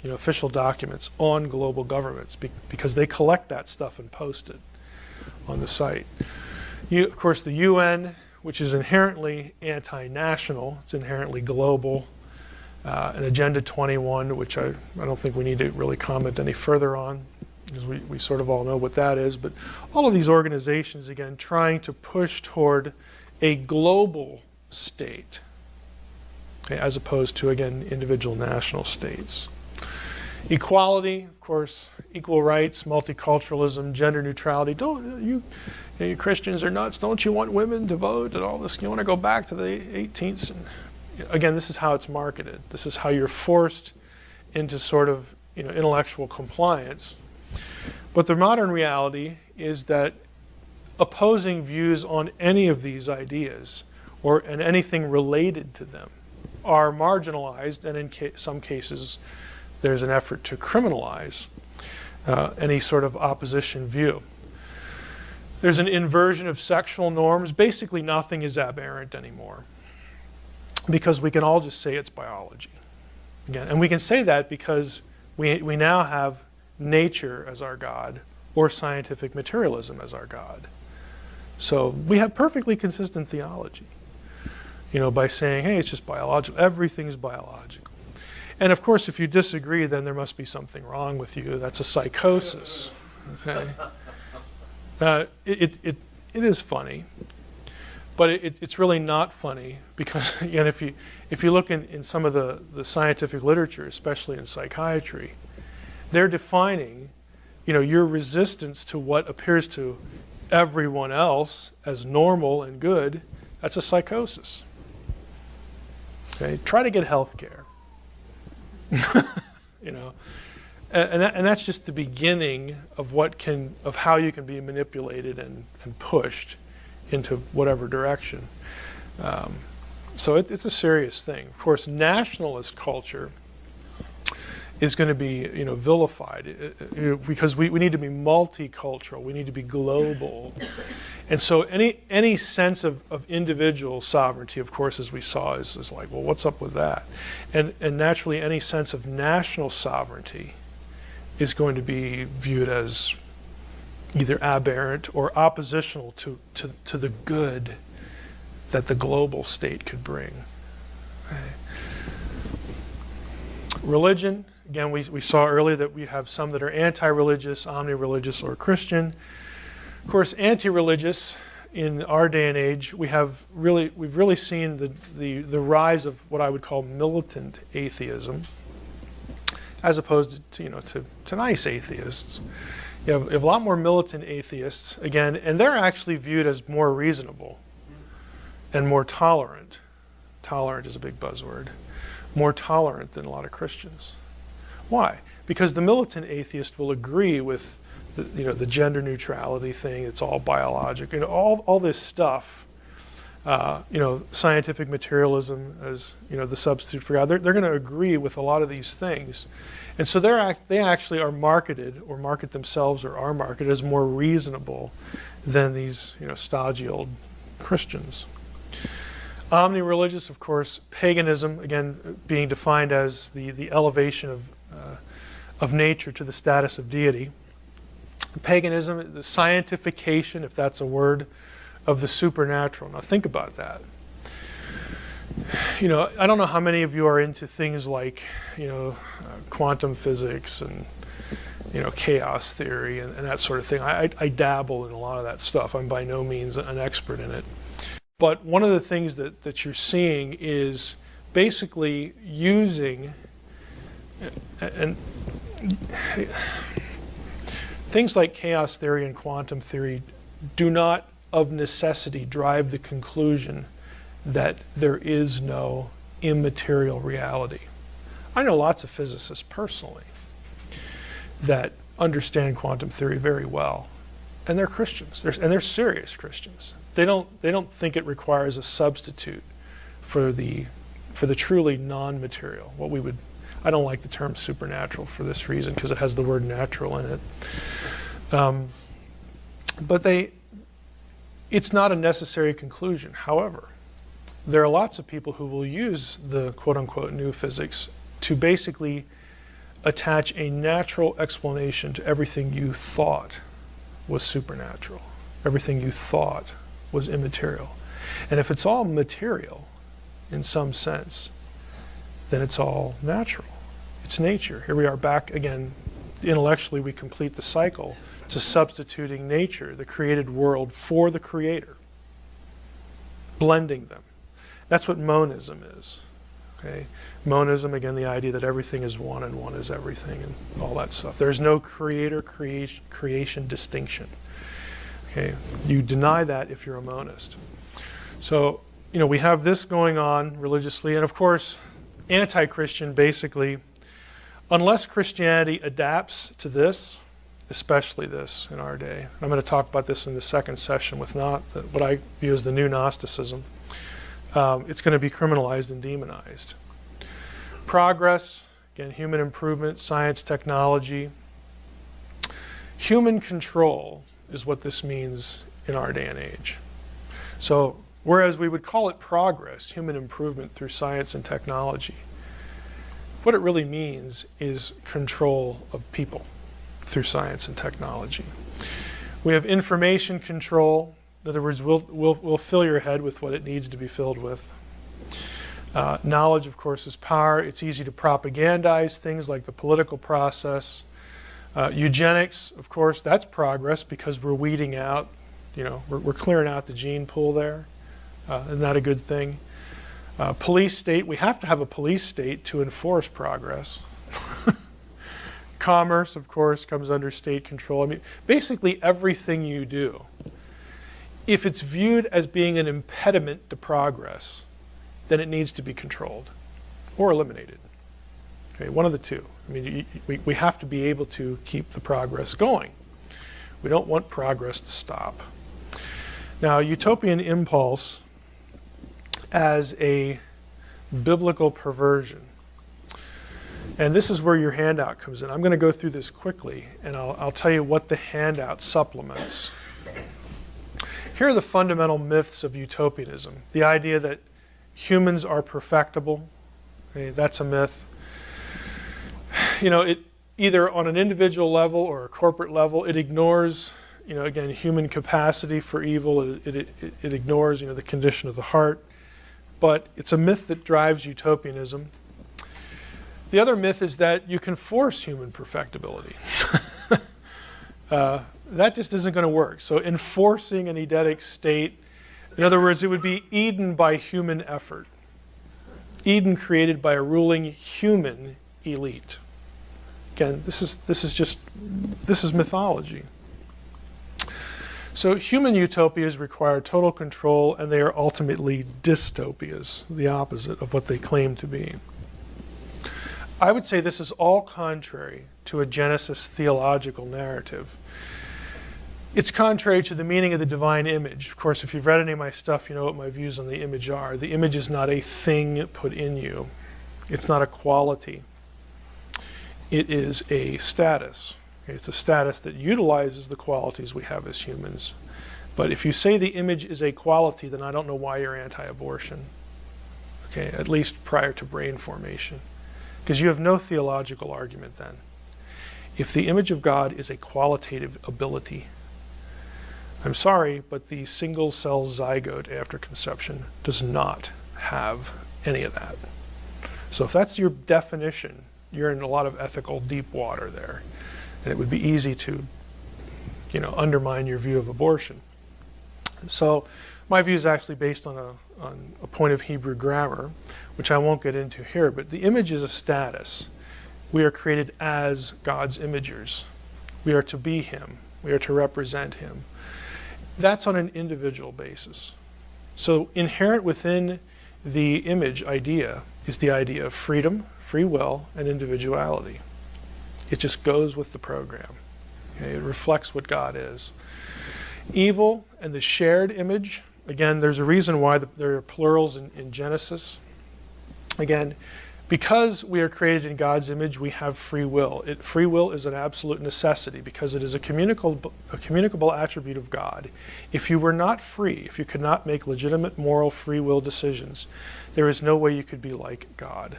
official documents on global governments, because they collect that stuff and post it on the site. Of course, the UN, which is inherently anti-national, it's inherently global, and Agenda 21, which I don't think we need to really comment any further on, because we sort of all know what that is, but all of these organizations, again, trying to push toward a global state, okay, as opposed to, again, individual national states. Equality, of course, equal rights, multiculturalism, gender neutrality. You Christians are nuts. Don't you want women to vote and all this? You want to go back to the 18th? Again, this is how it's marketed. This is how you're forced into sort of intellectual compliance. But the modern reality is that opposing views on any of these ideas and anything related to them are marginalized, and in some cases there's an effort to criminalize any sort of opposition view. There's an inversion of sexual norms. Basically, nothing is aberrant anymore, because we can all just say it's biology. Again, and we can say that because we now have nature as our God, or scientific materialism as our God. So we have perfectly consistent theology, by saying, hey, it's just biological. Everything's biological. And of course, if you disagree, then there must be something wrong with you. That's a psychosis. Okay. It is funny, but it's really not funny, because again, if you look in some of the scientific literature, especially in psychiatry, they're defining, your resistance to what appears to everyone else as normal and good. That's a psychosis. Okay, try to get health care. And that's just the beginning of how you can be manipulated and pushed into whatever direction. So it's a serious thing. Of course, nationalist culture is going to be vilified, because we need to be multicultural, we need to be global. And so any sense of individual sovereignty, of course, as we saw, is like, well, what's up with that? And naturally, any sense of national sovereignty is going to be viewed as either aberrant or oppositional to the good that the global state could bring. Okay. Religion, again, we saw earlier that we have some that are anti-religious, omni-religious, or Christian. Of course, anti-religious, in our day and age, we've really seen the rise of what I would call militant atheism, as opposed to nice atheists. You have a lot more militant atheists, again, and they're actually viewed as more reasonable and more tolerant. Tolerant is a big buzzword. More tolerant than a lot of Christians. Why? Because the militant atheist will agree with the gender neutrality thing. It's all biologic, all this stuff. Scientific materialism as the substitute for God. They're going to agree with a lot of these things, and so they actually are marketed, or market themselves, or are marketed as more reasonable than these stodgy old Christians. Omni-religious, of course, paganism, again being defined as the elevation of nature to the status of deity. Paganism, the scientification, if that's a word, of the supernatural. Now think about that. I don't know how many of you are into things like quantum physics and chaos theory and that sort of thing. I dabble in a lot of that stuff. I'm by no means an expert in it. But one of the things that you're seeing is basically using and things like chaos theory and quantum theory do not of necessity drive the conclusion that there is no immaterial reality. I know lots of physicists personally that understand quantum theory very well, and they're Christians, and they're serious Christians. They don't think it requires a substitute for the truly non-material. I don't like the term supernatural for this reason, because it has the word natural in it. But it's not a necessary conclusion. However, there are lots of people who will use the quote-unquote new physics to basically attach a natural explanation to everything you thought was supernatural, everything you thought was immaterial. And if it's all material in some sense, then it's all natural. It's nature. Here we are back again. Intellectually, we complete the cycle to substituting nature, the created world, for the creator, blending them. That's what monism is. Okay? Monism, again, the idea that everything is one and one is everything and all that stuff. There's no creation distinction. Okay? You deny that if you're a monist. So, we have this going on religiously, and of course, anti-Christian basically, unless Christianity adapts to this, especially this in our day. I'm going to talk about this in the second session with what I view as the new Gnosticism. It's going to be criminalized and demonized. Progress, again, human improvement, science, technology. Human control is what this means in our day and age. So, whereas we would call it progress, human improvement through science and technology, what it really means is control of people through science and technology. We have information control. In other words, we'll fill your head with what it needs to be filled with. Knowledge, of course, is power. It's easy to propagandize things like the political process. Eugenics, of course, that's progress because we're weeding out, we're clearing out the gene pool there. Isn't that a good thing? Police state, we have to have a police state to enforce progress. Commerce, of course, comes under state control. I mean, basically everything you do, if it's viewed as being an impediment to progress, then it needs to be controlled or eliminated. Okay, one of the two. I mean, we have to be able to keep the progress going. We don't want progress to stop. Now, utopian impulse as a biblical perversion. And this is where your handout comes in. I'm going to go through this quickly, and I'll tell you what the handout supplements. Here are the fundamental myths of utopianism. The idea that humans are perfectible. Okay, that's a myth. It either on an individual level or a corporate level, it ignores, again, human capacity for evil. It ignores, the condition of the heart. But it's a myth that drives utopianism. The other myth is that you can force human perfectibility. That just isn't going to work. So enforcing an Edenic state, in other words, it would be Eden by human effort. Eden created by a ruling human elite. Again, this is mythology. So human utopias require total control, and they are ultimately dystopias, the opposite of what they claim to be. I would say this is all contrary to a Genesis theological narrative. It's contrary to the meaning of the divine image. Of course, if you've read any of my stuff, you know what my views on the image are. The image is not a thing put in you. It's not a quality. It is a status. It's a status that utilizes the qualities we have as humans. But if you say the image is a quality, then I don't know why you're anti-abortion. Okay, at least prior to brain formation. Because you have no theological argument then. If the image of God is a qualitative ability, I'm sorry, but the single cell zygote after conception does not have any of that. So if that's your definition, you're in a lot of ethical deep water there. And it would be easy to, undermine your view of abortion. So my view is actually based on a point of Hebrew grammar, which I won't get into here, but the image is a status. We are created as God's imagers. We are to be Him. We are to represent Him. That's on an individual basis. So inherent within the image idea is the idea of freedom, free will, and individuality. It just goes with the program. Okay? It reflects what God is. Evil and the shared image, again, there's a reason why there are plurals in Genesis. Again, because we are created in God's image, we have free will. Free will is an absolute necessity because it is a communicable attribute of God. If you were not free, if you could not make legitimate moral free will decisions, there is no way you could be like God.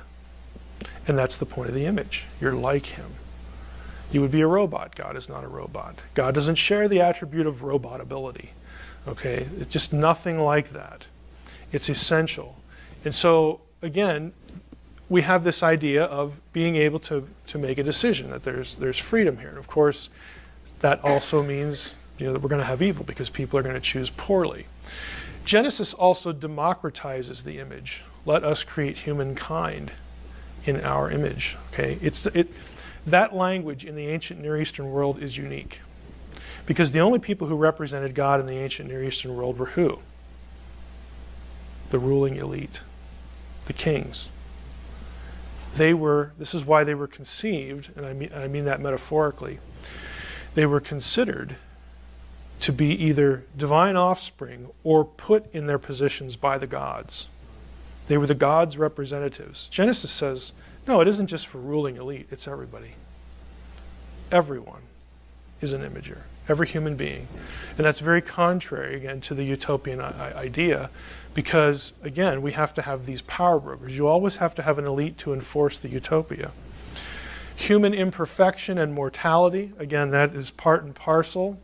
And that's the point of the image. You're like Him. You would be a robot. God is not a robot. God doesn't share the attribute of robot ability. Okay? It's just nothing like that. It's essential. And so, again, we have this idea of being able to make a decision, that there's freedom here. And of course, that also means that we're going to have evil because people are going to choose poorly. Genesis also democratizes the image. Let us create humankind in our image. Okay, that language in the ancient Near Eastern world is unique, because the only people who represented God in the ancient Near Eastern world were who? The ruling elite, the kings. This is why they were conceived, and I mean that metaphorically. They were considered to be either divine offspring or put in their positions by the gods. They were the gods' representatives. Genesis says, no, it isn't just for ruling elite, it's everybody. Everyone is an imager, every human being. And that's very contrary, again, to the utopian idea, because, again, we have to have these power brokers. You always have to have an elite to enforce the utopia. Human imperfection and mortality, again, that is part and parcel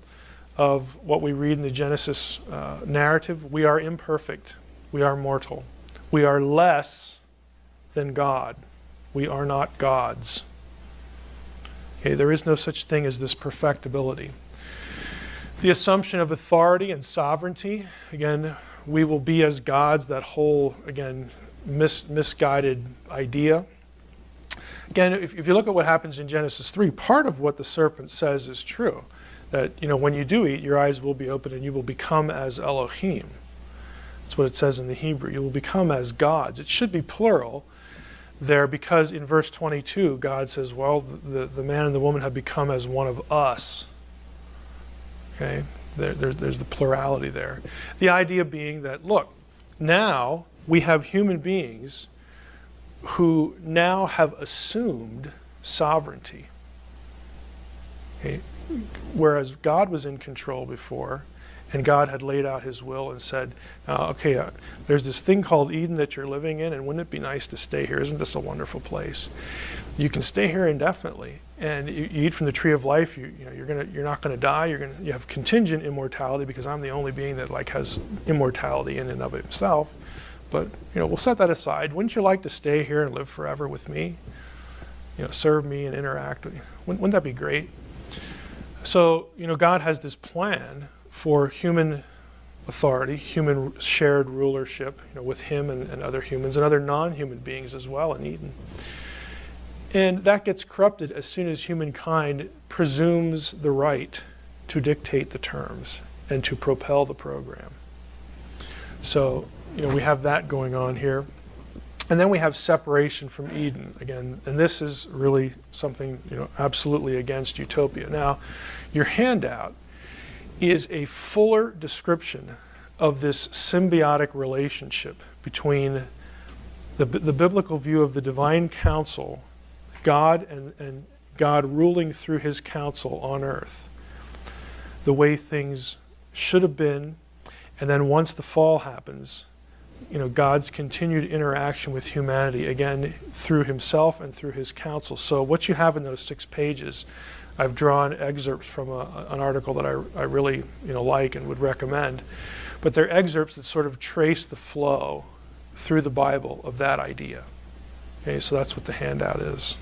of what we read in the Genesis narrative. We are imperfect. We are mortal. We are less than God. We are not gods. Okay, there is no such thing as this perfectibility. The assumption of authority and sovereignty, again, we will be as gods, that whole, again, misguided idea. Again, if you look at what happens in Genesis 3, part of what the serpent says is true. That, when you do eat, your eyes will be open and you will become as Elohim. That's what it says in the Hebrew. You will become as gods. It should be plural there, because in verse 22, God says, well, the man and the woman have become as one of us. Okay? There's the plurality there. The idea being that, look, now we have human beings who now have assumed sovereignty. Okay? Whereas God was in control before, and God had laid out His will and said, there's this thing called Eden that you're living in, and wouldn't it be nice to stay here? Isn't this a wonderful place? You can stay here indefinitely, and you eat from the tree of life. You're not going to die. You have contingent immortality, because I'm the only being that has immortality in and of itself. But we'll set that aside. Wouldn't you like to stay here and live forever with me? serve me and interact with me. Wouldn't that be great? So, God has this plan for human authority, human shared rulership, with him and other humans and other non-human beings as well in Eden. And that gets corrupted as soon as humankind presumes the right to dictate the terms and to propel the program. So, we have that going on here. And then we have separation from Eden again, and this is really something, absolutely against utopia. Now, your handout is a fuller description of this symbiotic relationship between the biblical view of the divine counsel, God and God ruling through his counsel on earth, the way things should have been, and then once the fall happens, God's continued interaction with humanity, again, through himself and through his counsel. So what you have in those 6 pages, I've drawn excerpts from an article that I really like and would recommend. But they're excerpts that sort of trace the flow through the Bible of that idea. Okay, so that's what the handout is.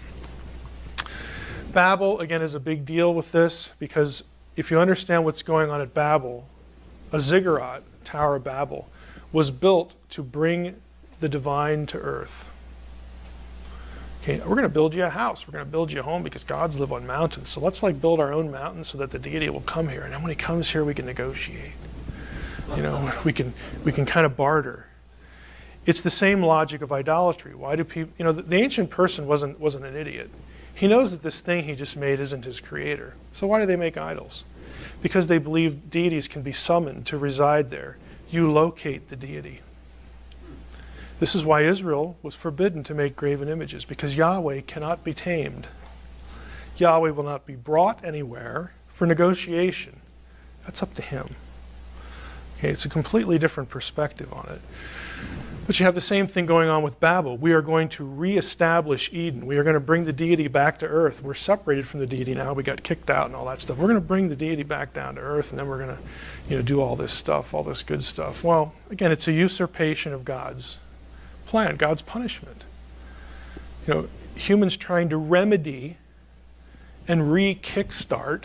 Babel, again, is a big deal with this, because if you understand what's going on at Babel, a ziggurat, Tower of Babel, was built to bring the divine to earth. Okay, we're going to build you a house. We're going to build you a home because gods live on mountains. So let's build our own mountain so that the deity will come here. And then when he comes here, we can negotiate. We can kind of barter. It's the same logic of idolatry. Why do people? The ancient person wasn't an idiot. He knows that this thing he just made isn't his creator. So why do they make idols? Because they believe deities can be summoned to reside there. You locate the deity. This is why Israel was forbidden to make graven images, because Yahweh cannot be tamed. Yahweh will not be brought anywhere for negotiation. That's up to him. Okay, it's a completely different perspective on it. But you have the same thing going on with Babel. We are going to reestablish Eden. We are going to bring the deity back to earth. We're separated from the deity now. We got kicked out and all that stuff. We're going to bring the deity back down to earth, and then we're going to do all this stuff, all this good stuff. Well, again, it's a usurpation of God's plan, God's punishment. Humans trying to remedy and re-kickstart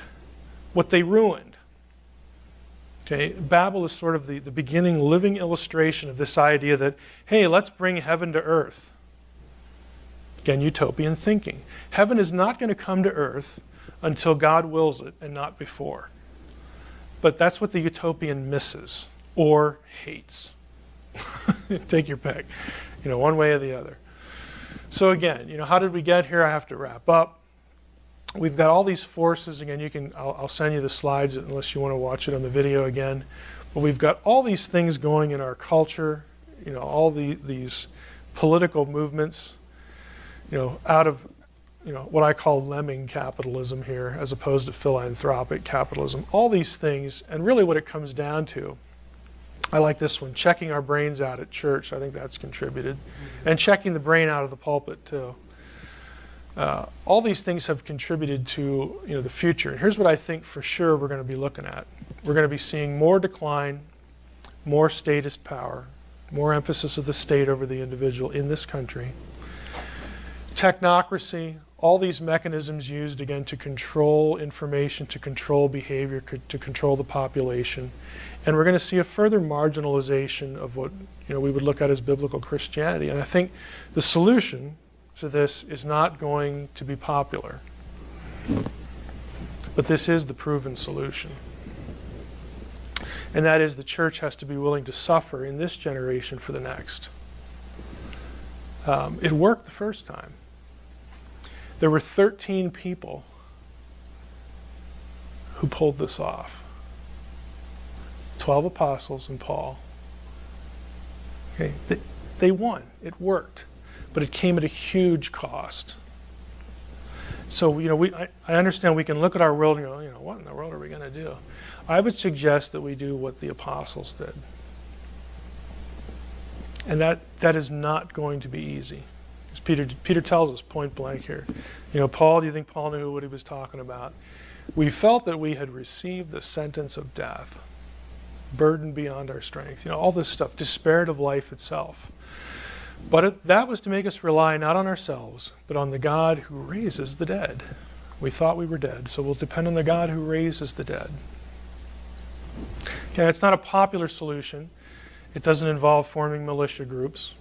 what they ruined. Okay, Babel is sort of the beginning living illustration of this idea that, hey, let's bring heaven to earth. Again, utopian thinking. Heaven is not going to come to earth until God wills it and not before. But that's what the utopian misses or hates. Take your pick. One way or the other. So again, how did we get here? I have to wrap up. We've got all these forces. Again, I'll send you the slides unless you want to watch it on the video again. But we've got all these things going in our culture, all these political movements, out of, what I call lemming capitalism here, as opposed to philanthropic capitalism. All these things, and really what it comes down to, I like this one, checking our brains out at church. I think that's contributed. And checking the brain out of the pulpit, too. All these things have contributed to the future. And here's what I think for sure we're going to be looking at. We're going to be seeing more decline, more statist power, more emphasis of the state over the individual in this country. Technocracy, all these mechanisms used, again, to control information, to control behavior, to control the population. And we're going to see a further marginalization of what we would look at as biblical Christianity. And I think the solution to this is not going to be popular. But this is the proven solution. And that is the church has to be willing to suffer in this generation for the next. It worked the first time. There were 13 people who pulled this off. 12 apostles and Paul. Okay, they won. It worked. But it came at a huge cost. So, I understand we can look at our world and go, what in the world are we going to do? I would suggest that we do what the apostles did. And that is not going to be easy. As Peter tells us point blank here. Paul, do you think Paul knew what he was talking about? We felt that we had received the sentence of death, burdened beyond our strength. All this stuff, despaired of life itself. But that was to make us rely not on ourselves, but on the God who raises the dead. We thought we were dead, so we'll depend on the God who raises the dead. Okay, it's not a popular solution. It doesn't involve forming militia groups.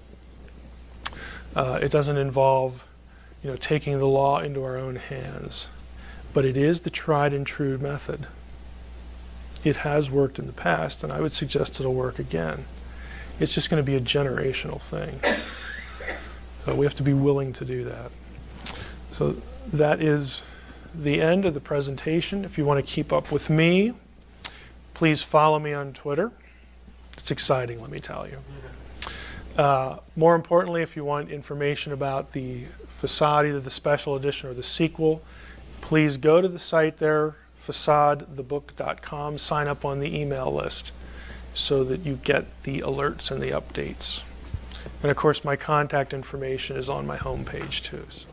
It doesn't involve, taking the law into our own hands. But it is the tried and true method. It has worked in the past, and I would suggest it'll work again. It's just going to be a generational thing. So we have to be willing to do that. So that is the end of the presentation. If you want to keep up with me, please follow me on Twitter. It's exciting, let me tell you. More importantly, if you want information about the facade, either the special edition or the sequel, please go to the site there, facadethebook.com, sign up on the email list so that you get the alerts and the updates. And of course, my contact information is on my homepage too. So.